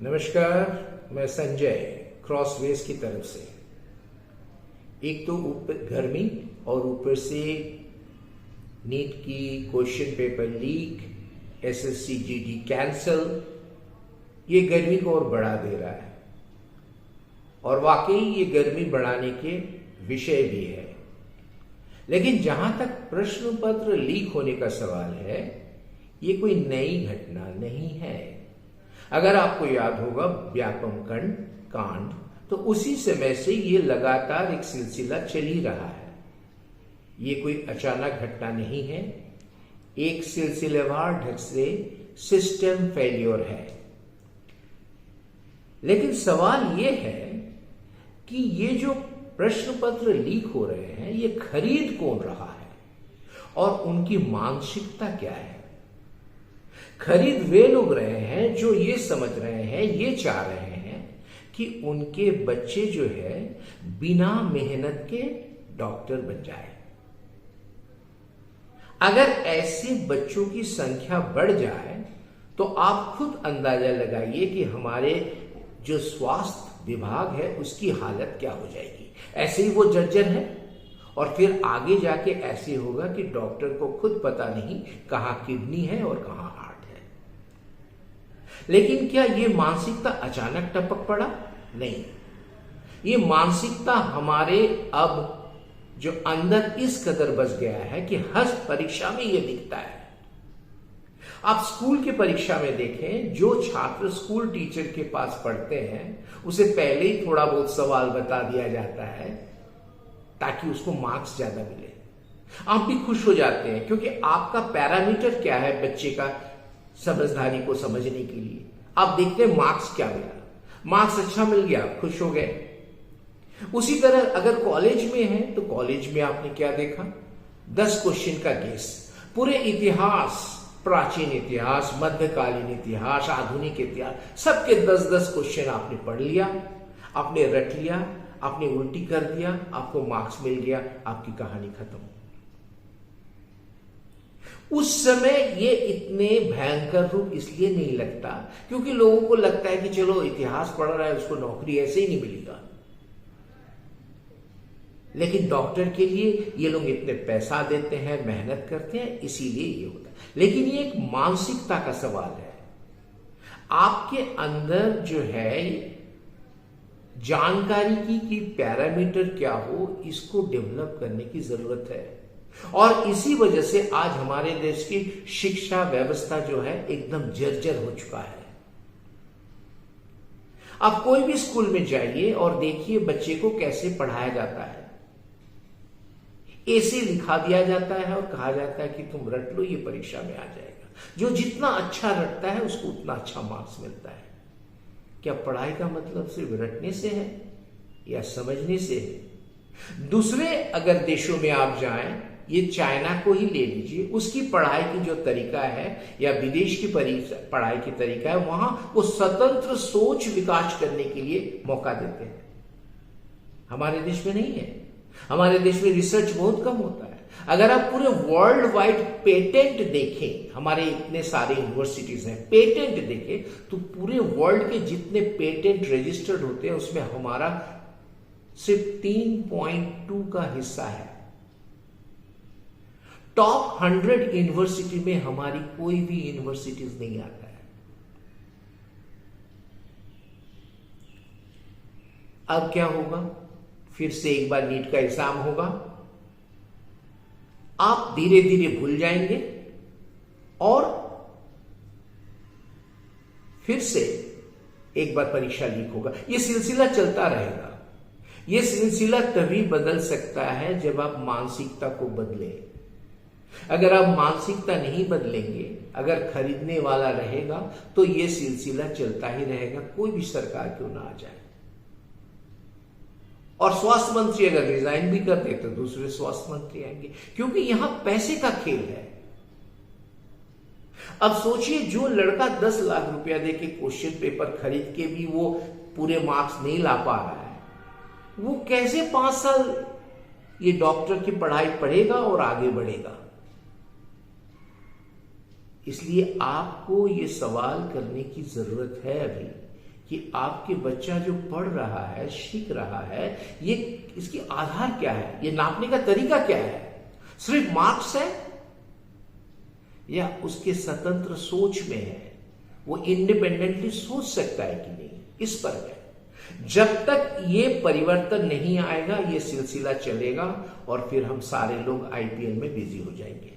नमस्कार, मैं संजय क्रॉसवेज की तरफ से। एक तो ऊपर गर्मी और ऊपर से नीट की question paper leak, SSC GD cancel, ये गर्मी को और बढ़ा दे रहा है। और वाकई ये गर्मी बढ़ाने के विषय भी है। लेकिन जहां तक प्रश्न पत्र लीक होने का सवाल है, ये कोई नई घटना नहीं है। अगर आपको याद होगा व्यापम कांड, तो उसी समय से ये लगातार एक सिलसिला चल ही रहा है। ये कोई अचानक घटना नहीं है, एक सिलसिलेवार ढंग से सिस्टम फेल्योर है। लेकिन सवाल ये है कि ये जो प्रश्न पत्र लीक हो रहे हैं, ये खरीद कौन रहा है और उनकी मानसिकता क्या है। खरीद वे लोग रहे हैं जो ये समझ रहे हैं, ये चाह रहे हैं कि उनके बच्चे जो है बिना मेहनत के डॉक्टर बन जाए। अगर ऐसे बच्चों की संख्या बढ़ जाए तो आप खुद अंदाजा लगाइए कि हमारे जो स्वास्थ्य विभाग है उसकी हालत क्या हो जाएगी। ऐसे ही वो जर्जर है और फिर आगे जाके ऐसे होगा कि डॉक्टर को खुद पता नहीं कहां किडनी है और कहां हार्ट है। लेकिन क्या ये मानसिकता अचानक टपक पड़ा? नहीं, ये मानसिकता हमारे अब जो अंदर इस कदर बस गया है कि हर परीक्षा में ये दिखता है। आप स्कूल की परीक्षा में देखें, जो छात्र स्कूल टीचर के पास पढ़ते हैं उसे पहले ही थोड़ा बहुत सवाल बता दिया जाता है ताकि उसको मार्क्स ज्यादा मिले। आप भी खुश हो जाते हैं क्योंकि आपका पैरामीटर क्या है बच्चे का समझदारी को समझने के लिए। आप देखते हैं मार्क्स क्या मिला, मार्क्स अच्छा मिल गया, खुश हो गए। उसी तरह अगर कॉलेज में है तो कॉलेज में आपने क्या देखा, 10 क्वेश्चन का गेस, पूरे इतिहास, प्राचीन इतिहास, मध्यकालीन इतिहास, आधुनिक इतिहास, सबके 10-10 क्वेश्चन आपने पढ़ लिया, आपने रट लिया, आपने उल्टी कर दिया, आपको मार्क्स मिल गया, आपकी कहानी खत्म। उस समय ये इतने भयंकर रूप इसलिए नहीं लगता क्योंकि लोगों को लगता है कि चलो इतिहास पढ़ रहा है, उसको नौकरी ऐसे ही नहीं मिलेगा। लेकिन डॉक्टर के लिए ये लोग इतने पैसा देते हैं, मेहनत करते हैं, इसीलिए ये होता है। लेकिन ये एक मानसिकता का सवाल है। आपके अंदर जो है जानकारी की कि पैरामीटर क्या हो, इसको डेवलप करने की जरूरत है। और इसी वजह से आज हमारे देश की शिक्षा व्यवस्था जो है एकदम जर्जर हो चुका है। आप कोई भी स्कूल में जाइए और देखिए बच्चे को कैसे पढ़ाया जाता है। ऐसे लिखा दिया जाता है और कहा जाता है कि तुम रट लो, ये परीक्षा में आ जाएगा। जो जितना अच्छा रटता है उसको उतना अच्छा मार्क्स मिलता है। क्या पढ़ाई का मतलब सिर्फ रटने से है या समझने से है? दूसरे अगर देशों में आप जाएं, ये चाइना को ही ले लीजिए, उसकी पढ़ाई की जो तरीका है या विदेश की पढ़ाई की तरीका है, वहां वो स्वतंत्र सोच विकास करने के लिए मौका देते हैं। हमारे देश में नहीं है। हमारे देश में रिसर्च बहुत कम होता है। अगर आप पूरे वर्ल्ड वाइड पेटेंट देखें, हमारे इतने सारे यूनिवर्सिटीज हैं, पेटेंट देखें तो पूरे वर्ल्ड के जितने पेटेंट रजिस्टर्ड होते हैं उसमें हमारा सिर्फ 3.2 का हिस्सा है। टॉप 100 यूनिवर्सिटी में हमारी कोई भी यूनिवर्सिटीज नहीं आता है। अब क्या होगा? फिर से एक बार नीट का एग्जाम होगा, आप धीरे धीरे भूल जाएंगे और फिर से एक बार परीक्षा लीक होगा। यह सिलसिला चलता रहेगा। यह सिलसिला तभी बदल सकता है जब आप मानसिकता को बदलें। अगर आप मानसिकता नहीं बदलेंगे, अगर खरीदने वाला रहेगा तो यह सिलसिला चलता ही रहेगा, कोई भी सरकार क्यों ना आ जाए। और स्वास्थ्य मंत्री अगर रिजाइन भी कर दे तो दूसरे स्वास्थ्य मंत्री आएंगे, क्योंकि यहां पैसे का खेल है। अब सोचिए, जो लड़का 10 लाख रुपया देके क्वेश्चन पेपर खरीद के भी वो पूरे मार्क्स नहीं ला पा रहा है, वो कैसे 5 साल ये डॉक्टर की पढ़ाई पढ़ेगा और आगे बढ़ेगा। इसलिए आपको ये सवाल करने की जरूरत है अभी कि आपके बच्चा जो पढ़ रहा है, सीख रहा है, ये इसकी आधार क्या है, ये नापने का तरीका क्या है? सिर्फ मार्क्स है या उसके स्वतंत्र सोच में है, वो इंडिपेंडेंटली सोच सकता है कि नहीं, इस पर है। जब तक ये परिवर्तन नहीं आएगा ये सिलसिला चलेगा और फिर हम सारे लोग आईपीएल में बिजी हो जाएंगे।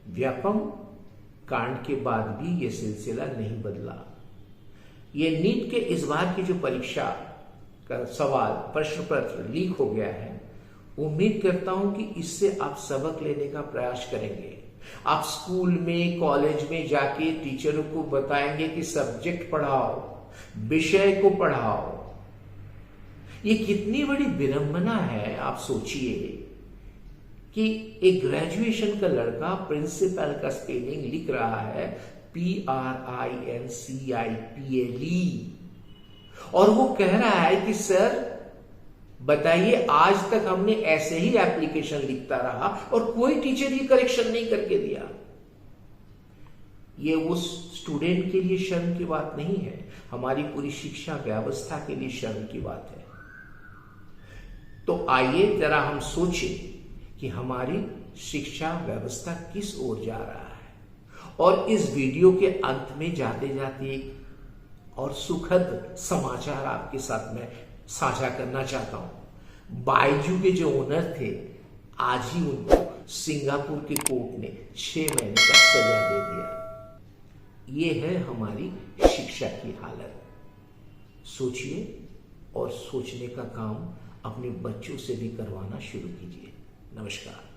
व्यापम कांड के बाद भी ये सिलसिला नहीं बदला। ये नीट के इस बार की जो परीक्षा का सवाल प्रश्न पत्र लीक हो गया है, उम्मीद करता हूं कि इससे आप सबक लेने का प्रयास करेंगे। आप स्कूल में, कॉलेज में जाके टीचरों को बताएंगे कि सब्जेक्ट पढ़ाओ, विषय को पढ़ाओ। ये कितनी बड़ी विडंबना है, आप सोचिए कि एक ग्रेजुएशन का लड़का प्रिंसिपल का स्पेलिंग लिख रहा है PRINCIPLE, और वो कह रहा है कि सर बताइए, आज तक हमने ऐसे ही एप्लीकेशन लिखता रहा और कोई टीचर ये करेक्शन नहीं करके दिया। ये उस स्टूडेंट के लिए शर्म की बात नहीं है, हमारी पूरी शिक्षा व्यवस्था के लिए शर्म की बात है। तो आइए जरा हम सोचें कि हमारी शिक्षा व्यवस्था किस ओर जा रहा है। और इस वीडियो के अंत में जाते जाते एक और सुखद समाचार आपके साथ में साझा करना चाहता हूं। बायजू के जो ओनर थे, आज ही उनको सिंगापुर के कोर्ट ने 6 महीने का सजा दे दिया। ये है हमारी शिक्षा की हालत। सोचिए और सोचने का काम अपने बच्चों से भी करवाना शुरू कीजिए। नमस्कार।